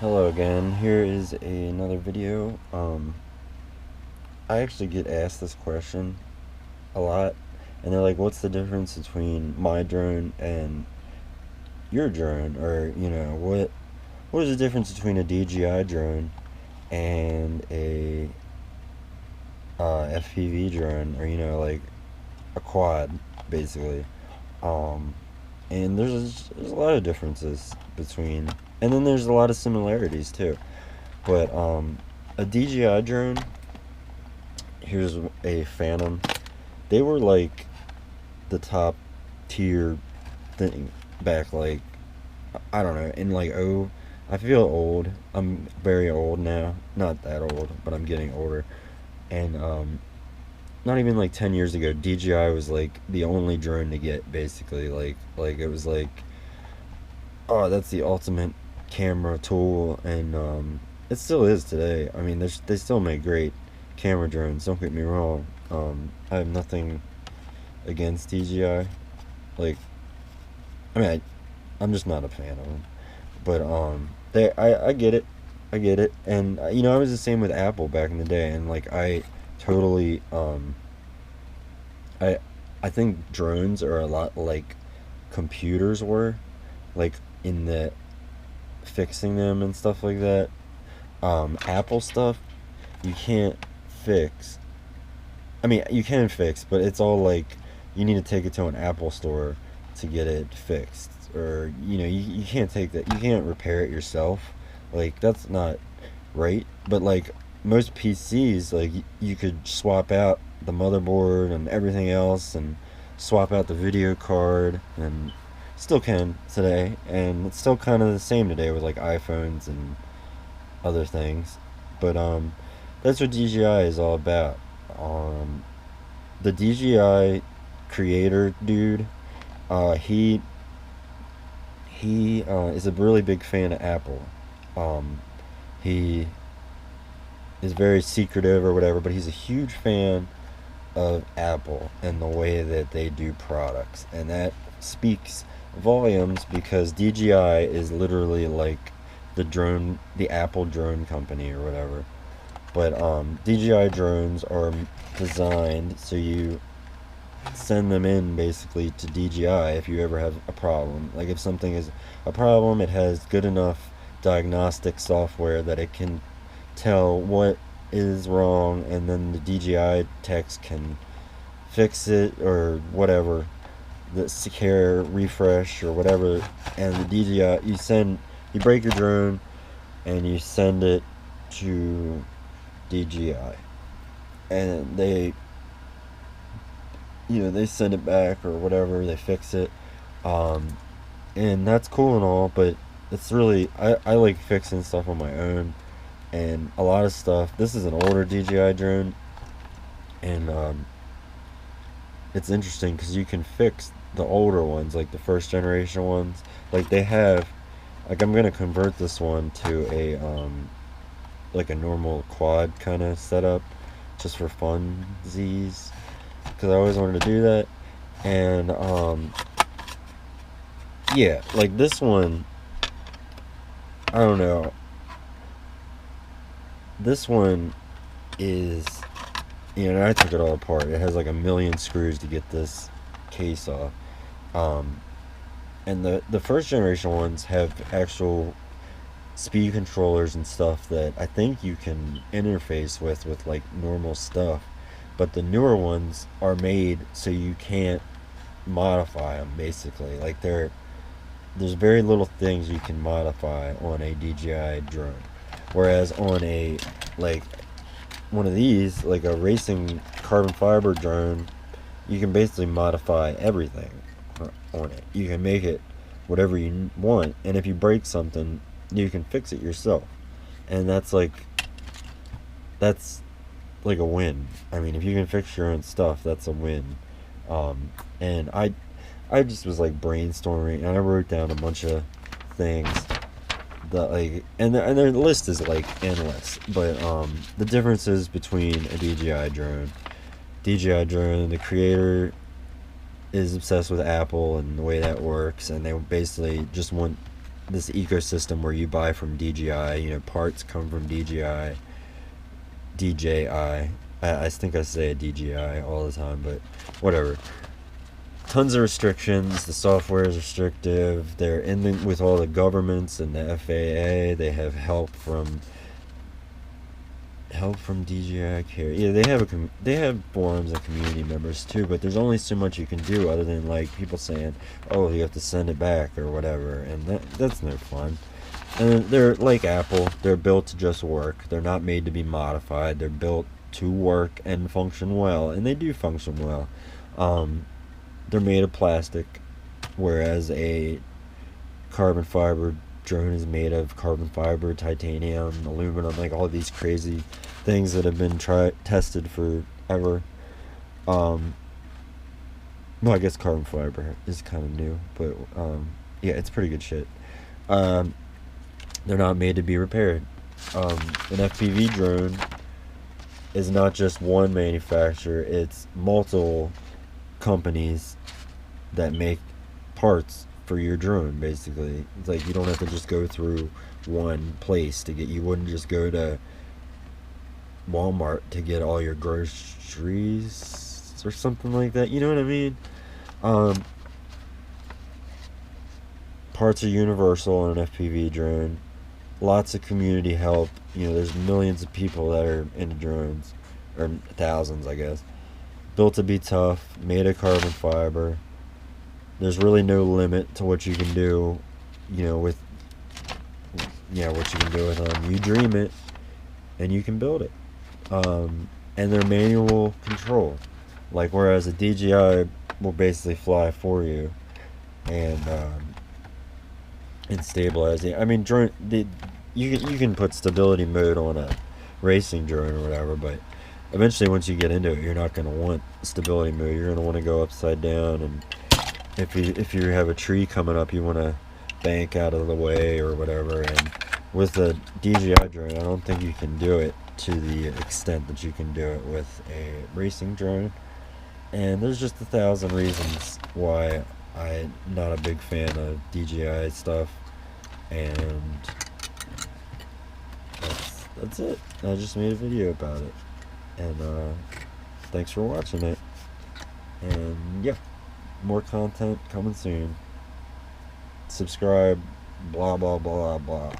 Hello again. Here is another video. I actually get asked this question a lot, and they're like, "What's the difference between my drone and your drone?" Or what is the difference between a DJI drone and a FPV drone, or like a quad, basically. Um, and there's a lot of differences between, and then there's a lot of similarities too. But a DJI drone, here's a Phantom. They were like the top tier thing back, like, I don't know, in like, oh, I feel old. I'm very old now. Not that old, but I'm getting older. And not even like 10 years ago, DJI was like the only drone to get, basically. Like it was like, oh, that's the ultimate camera tool, and it still is today. I mean, they still make great camera drones. Don't get me wrong. I have nothing against DJI. Like, I mean, I'm just not a fan of them. But I get it, I get it, and I was the same with Apple back in the day, and like I totally I I think drones are a lot like computers were, like in the fixing them and stuff like that. Apple stuff you can't fix. I mean, you can fix, but it's all like you need to take it to an Apple store to get it fixed, or you can't take that. You can't repair it yourself. Like, that's not right. But like most PCs, like you could swap out the motherboard and everything else, and swap out the video card, and still can today, and it's still kind of the same today with like iPhones and other things. But that's what DJI is all about. Um, the DJI creator dude, he is a really big fan of Apple. Um, he is very secretive or whatever, but he's a huge fan of Apple and the way that they do products, and that speaks volumes because DJI is literally like the Apple drone company or whatever. But DJI drones are designed so you send them in basically to DJI if you ever have a problem. Like, if something is a problem, it has good enough diagnostic software that it can tell what is wrong, and then the DJI techs can fix it or whatever, the secure refresh or whatever. And the DJI, you break your drone and you send it to DJI, and they send it back or whatever, they fix it. um and that's cool and all, but it's really, I like fixing stuff on my own. And a lot of stuff, this is an older DJI drone, and it's interesting because you can fix the older ones, like the first generation ones. Like, they have, like, I'm gonna convert this one to a like a normal quad kind of setup, just for funsies, because I always wanted to do that. And yeah, like this one, I don't know. This one is, I took it all apart. It has like a million screws to get this case off. Um, and the first generation ones have actual speed controllers and stuff that I think you can interface with like normal stuff. But the newer ones are made so you can't modify them, basically. Like, there's very little things you can modify on a DJI drone, whereas on a, like, one of these, like a racing carbon fiber drone, you can basically modify everything on it. You can make it whatever you want, and if you break something, you can fix it yourself. And that's like a win. I mean, if you can fix your own stuff, that's a win. And I just was like brainstorming, and I wrote down a bunch of things that, like, and their list is like endless. But the differences between a DJI drone, the creator is obsessed with Apple and the way that works, and they basically just want this ecosystem where you buy from DJI. You know, parts come from DJI. I think I say DJI all the time, but whatever. Tons of restrictions. The software is restrictive. They're with all the governments and the FAA. They have help from DJI Care. Yeah, they have forums and community members too, but there's only so much you can do other than like people saying, "Oh, you have to send it back" or whatever, and that's no fun. And they're like Apple. They're built to just work. They're not made to be modified. They're built to work and function well, and they do function well. They're made of plastic, whereas a carbon fiber drone is made of carbon fiber, titanium, aluminum, like all these crazy things that have been tested forever. Well, I guess carbon fiber is kind of new, but yeah, it's pretty good shit. They're not made to be repaired. An FPV drone is not just one manufacturer, it's multiple companies that make parts for your drone. Basically, it's like you don't have to just go through one place to get. You wouldn't just go to Walmart to get all your groceries or something like that. You know what I mean? Parts are universal in an FPV drone. Lots of community help. You know, there's millions of people that are into drones, or thousands, I guess. Built to be tough, made of carbon fiber. There's really no limit to what you can do, you know, what you can do with them. You dream it, and you can build it. And they're manual control, like whereas a DJI will basically fly for you, and stabilize it. I mean, you can put stability mode on a racing drone or whatever, but eventually once you get into it, you're not going to want stability mode. You're going to want to go upside down, and if you have a tree coming up, you want to bank out of the way or whatever. And with a DJI drone, I don't think you can do it to the extent that you can do it with a racing drone. And there's just 1,000 reasons why I'm not a big fan of DJI stuff, and that's it. I just made a video about it, and thanks for watching it, and yeah, more content coming soon. Subscribe, blah blah blah blah.